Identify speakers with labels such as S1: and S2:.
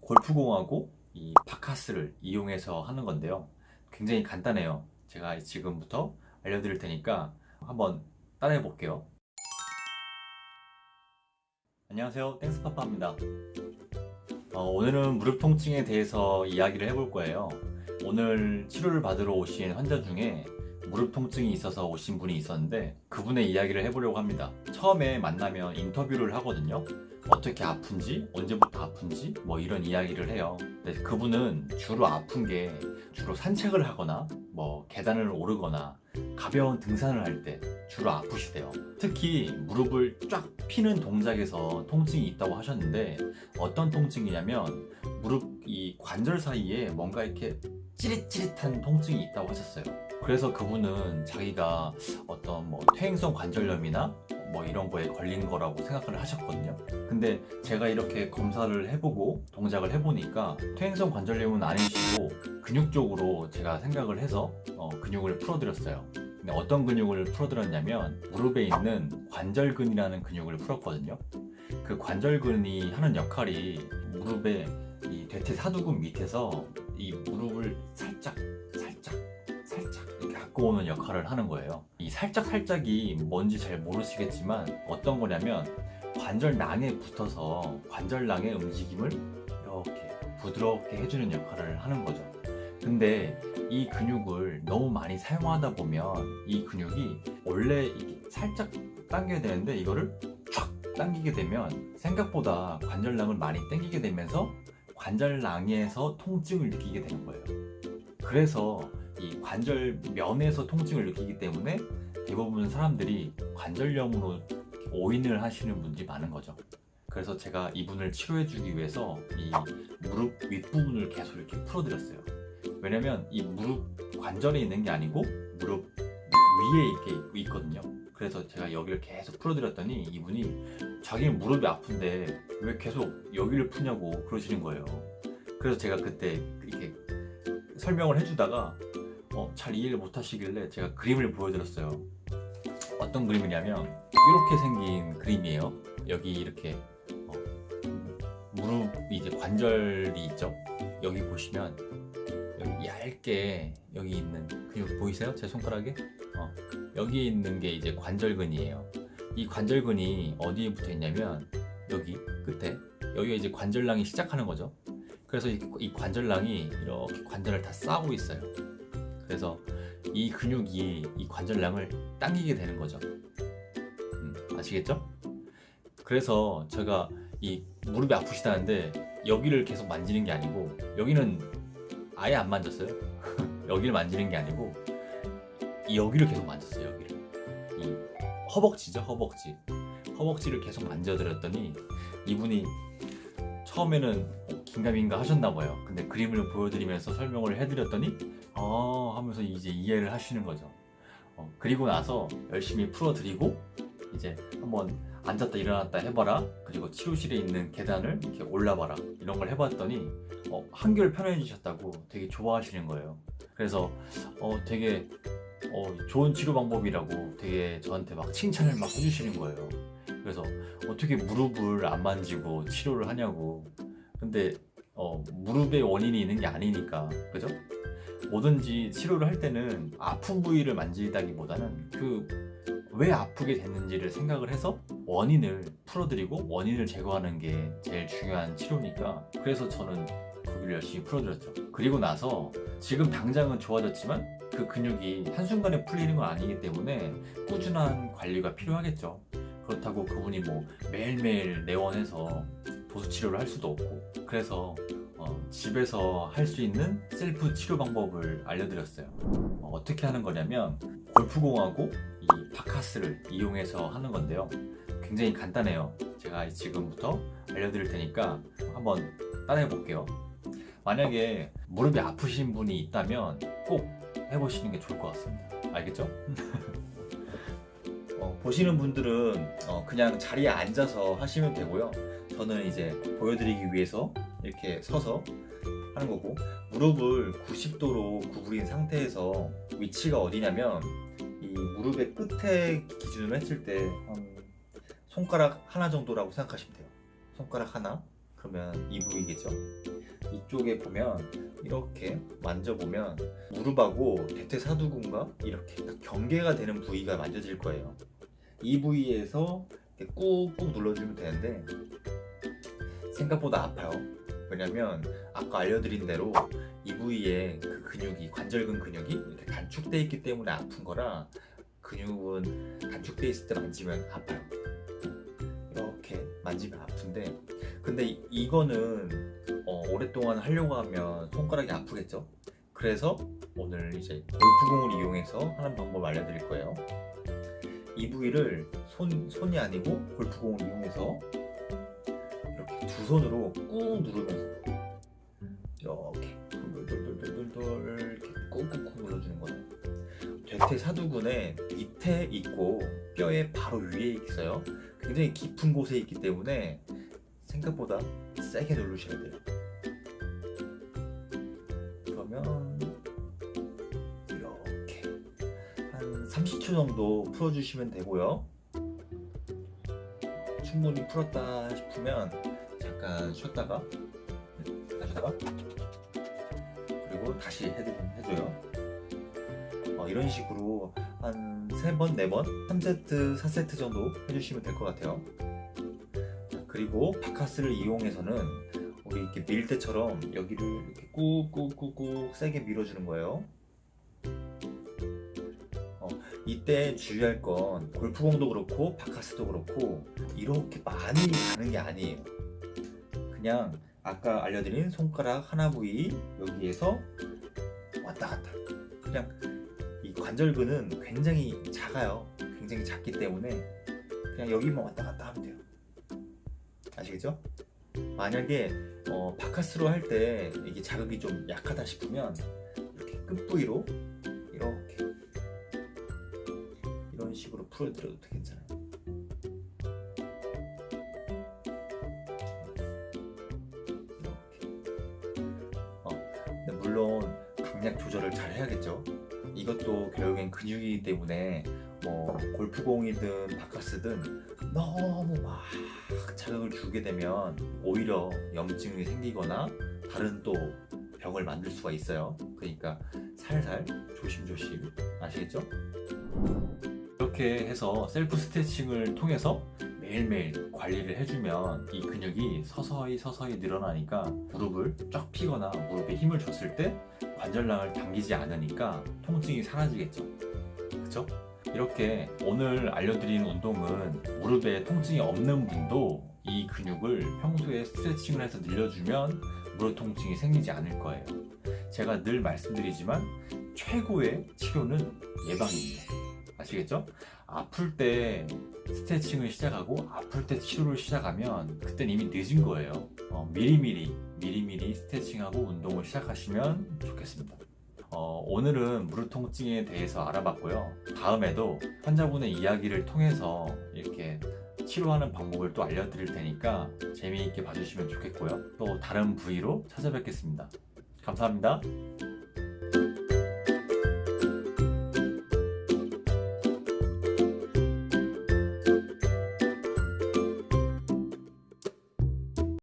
S1: 골프공하고 이 바카스를 이용해서 하는 건데요. 굉장히 간단해요. 제가 지금부터 알려드릴 테니까 한번 따라해 볼게요. 안녕하세요, 땡스파파입니다. 오늘은 무릎 통증에 대해서 이야기를 해볼 거예요. 오늘 치료를 받으러 오신 환자 중에 무릎 통증이 있어서 오신 분이 있었는데 그분의 이야기를 해보려고 합니다. 처음에 만나면 인터뷰를 하거든요. 어떻게 아픈지, 언제부터 아픈지 뭐 이런 이야기를 해요. 근데 그분은 주로 아픈 게 주로 산책을 하거나 뭐 계단을 오르거나 가벼운 등산을 할 때 주로 아프시대요. 특히 무릎을 쫙 피는 동작에서 통증이 있다고 하셨는데 어떤 통증이냐면 무릎 이 관절 사이에 뭔가 이렇게 찌릿찌릿한 통증이 있다고 하셨어요. 그래서 그분은 자기가 어떤 뭐 퇴행성 관절염이나 뭐 이런 거에 걸린 거라고 생각을 하셨거든요. 근데 제가 이렇게 검사를 해보고 동작을 해보니까 퇴행성 관절염은 아니시고 근육 쪽으로 제가 생각을 해서 근육을 풀어드렸어요. 근데 어떤 근육을 풀어드렸냐면 무릎에 있는 관절근이라는 근육을 풀었거든요. 그 관절근이 하는 역할이 무릎의 이 대퇴사두근 밑에서 이 무릎을 살짝 이렇게 갖고 오는 역할을 하는 거예요. 이 살짝이 뭔지 잘 모르시겠지만 어떤 거냐면 관절낭에 붙어서 관절낭의 움직임을 이렇게 부드럽게 해주는 역할을 하는 거죠. 근데 이 근육을 너무 많이 사용하다 보면 이 근육이 원래 이렇게 살짝 당겨야 되는데 이거를 촥 당기게 되면 생각보다 관절낭을 많이 당기게 되면서 관절낭에서 통증을 느끼게 되는 거예요. 그래서 이 관절면에서 통증을 느끼기 때문에 대부분 사람들이 관절염으로 오인을 하시는 분들이 많은 거죠. 그래서 제가 이분을 치료해주기 위해서 이 무릎 윗부분을 계속 이렇게 풀어드렸어요. 왜냐면 이 무릎 관절에 있는 게 아니고 무릎 위에 이렇게 있거든요. 그래서 제가 여기를 계속 풀어드렸더니 이분이 자기는 무릎이 아픈데 왜 계속 여기를 푸냐고 그러시는 거예요. 그래서 제가 그때 이렇게 설명을 해주다가 잘 이해를 못 하시길래 제가 그림을 보여드렸어요. 어떤 그림이냐면 이렇게 생긴 그림이에요. 여기 이렇게 무릎 이제 관절이 있죠. 여기 보시면 여기 얇게 여기 있는 근육 보이세요? 제 손가락에? 여기에 있는 게 이제 관절근이에요. 이 관절근이 어디에 붙어 있냐면 여기 끝에 여기가 이제 관절낭이 시작하는 거죠. 그래서 이 관절낭이 이렇게 관절을 다 싸고 있어요. 그래서 이 근육이 이 관절낭을 당기게 되는 거죠. 아시겠죠? 그래서 제가 이 무릎이 아프시다는데 여기를 계속 만지는 게 아니고 여기는 아예 안 만졌어요. 여기를 만지는 게 아니고 여기를 계속 만졌어요. 여기를 이 허벅지죠, 허벅지를 계속 만져드렸더니 이분이 처음에는 긴가민가 하셨나 봐요. 근데 그림을 보여드리면서 설명을 해드렸더니 하면서 이제 이해를 하시는 거죠. 그리고 나서 열심히 풀어드리고 이제 한번 앉았다 일어났다 해봐라, 그리고 치료실에 있는 계단을 이렇게 올라봐라, 이런 걸 해봤더니 한결 편해지셨다고 되게 좋아하시는 거예요. 그래서 되게 좋은 치료 방법이라고 되게 저한테 막 칭찬을 막 해주시는 거예요. 그래서 어떻게 무릎을 안 만지고 치료를 하냐고. 근데 무릎에 원인이 있는 게 아니니까, 그죠? 뭐든지 치료를 할 때는 아픈 부위를 만지다기보다는 그 왜 아프게 됐는지를 생각을 해서 원인을 풀어드리고 원인을 제거하는 게 제일 중요한 치료니까, 그래서 저는 거기를 열심히 풀어드렸죠. 그리고 나서 지금 당장은 좋아졌지만 그 근육이 한순간에 풀리는 건 아니기 때문에 꾸준한 관리가 필요하겠죠. 그렇다고 그분이 뭐 매일매일 내원해서 도수 치료를 할 수도 없고, 그래서 집에서 할 수 있는 셀프 치료 방법을 알려드렸어요. 어떻게 하는 거냐면 골프공하고 이 바카스를 이용해서 하는 건데요. 굉장히 간단해요. 제가 지금부터 알려드릴 테니까 한번 따라해 볼게요. 만약에 무릎이 아프신 분이 있다면 꼭 해보시는 게 좋을 것 같습니다. 알겠죠? 보시는 분들은 그냥 자리에 앉아서 하시면 되고요. 저는 이제 보여드리기 위해서 이렇게 서서 하는 거고, 무릎을 90도로 구부린 상태에서 위치가 어디냐면 이 무릎의 끝에 기준으로 했을 때 손가락 하나 정도라고 생각하시면 돼요. 손가락 하나, 그러면 이 부위겠죠.
S2: 이쪽에 보면 이렇게 만져보면 무릎하고 대퇴사두근과 이렇게 딱 경계가 되는 부위가 만져질 거예요. 이 부위에서 이렇게 꾹꾹 눌러주면 되는데 생각보다 아파요. 왜냐면 아까 알려드린 대로 이 부위에 그 근육이, 관절근 근육이 이렇게 단축돼 있기 때문에 아픈 거라, 근육은 단축돼 있을 때 만지면 아파요. 이렇게 만지면 아픈데, 근데 이거는 오랫동안 하려고 하면 손가락이 아프겠죠? 그래서 오늘 이제 골프공을 이용해서 하는 방법 알려드릴 거예요. 이 부위를 손이 아니고 골프공을 이용해서 이렇게 두 손으로 꾹 누르면서 이렇게 돌돌돌돌돌 이렇게 꾹꾹꾹 눌러주는 거예요. 대퇴사두근의 밑에 있고 뼈의 바로 위에 있어요. 굉장히 깊은 곳에 있기 때문에 생각보다 세게 누르셔야 돼요. 그러면 이렇게 한 30초 정도 풀어주시면 되고요. 충분히 풀었다 싶으면 잠깐 쉬었다가 그리고 다시 해줘요. 이런 식으로 한 3번, 4번, 3세트, 4세트 정도 해주시면 될 것 같아요. 그리고 바카스를 이용해서는 우리 이렇게 밀 때처럼 여기를 이렇게 꾹꾹꾹꾹 세게 밀어주는 거예요. 이때 주의할 건 골프공도 그렇고 바카스도 그렇고 이렇게 많이 가는 게 아니에요. 그냥 아까 알려드린 손가락 하나 부위 여기에서 왔다 갔다. 그냥 이 관절근은 굉장히 작아요. 굉장히 작기 때문에 그냥 여기만 왔다 갔다 하면 돼요. 아시겠죠? 만약에 바카스로 할 때 이게 자극이 좀 약하다 싶으면 이렇게 끝부위로 이렇게 이런 식으로 풀어드려도 괜찮아요. 이렇게. 근데 물론 강약 조절을 잘 해야겠죠. 이것도 결국엔 근육이기 때문에 골프공이든 바카스든 너무 막 자극을 주게 되면 오히려 염증이 생기거나 다른 또 병을 만들 수가 있어요. 그러니까 살살 조심조심. 아시겠죠? 이렇게 해서 셀프 스트레칭을 통해서 매일매일 관리를 해주면 이 근육이 서서히 늘어나니까 무릎을 쫙 펴거나 무릎에 힘을 줬을 때 관절량을 당기지 않으니까 통증이 사라지겠죠. 그쵸? 이렇게 오늘 알려드린 운동은 무릎에 통증이 없는 분도 이 근육을 평소에 스트레칭을 해서 늘려주면 무릎 통증이 생기지 않을 거예요. 제가 늘 말씀드리지만 최고의 치료는 예방입니다. 아시겠죠? 아플 때 스트레칭을 시작하고 아플 때 치료를 시작하면 그땐 이미 늦은 거예요. 미리미리 스트레칭하고 운동을 시작하시면 좋겠습니다. 오늘은 무릎 통증에 대해서 알아봤고요. 다음에도 환자분의 이야기를 통해서 이렇게 치료하는 방법을 또 알려드릴 테니까 재미있게 봐주시면 좋겠고요. 또 다른 부위로 찾아뵙겠습니다. 감사합니다.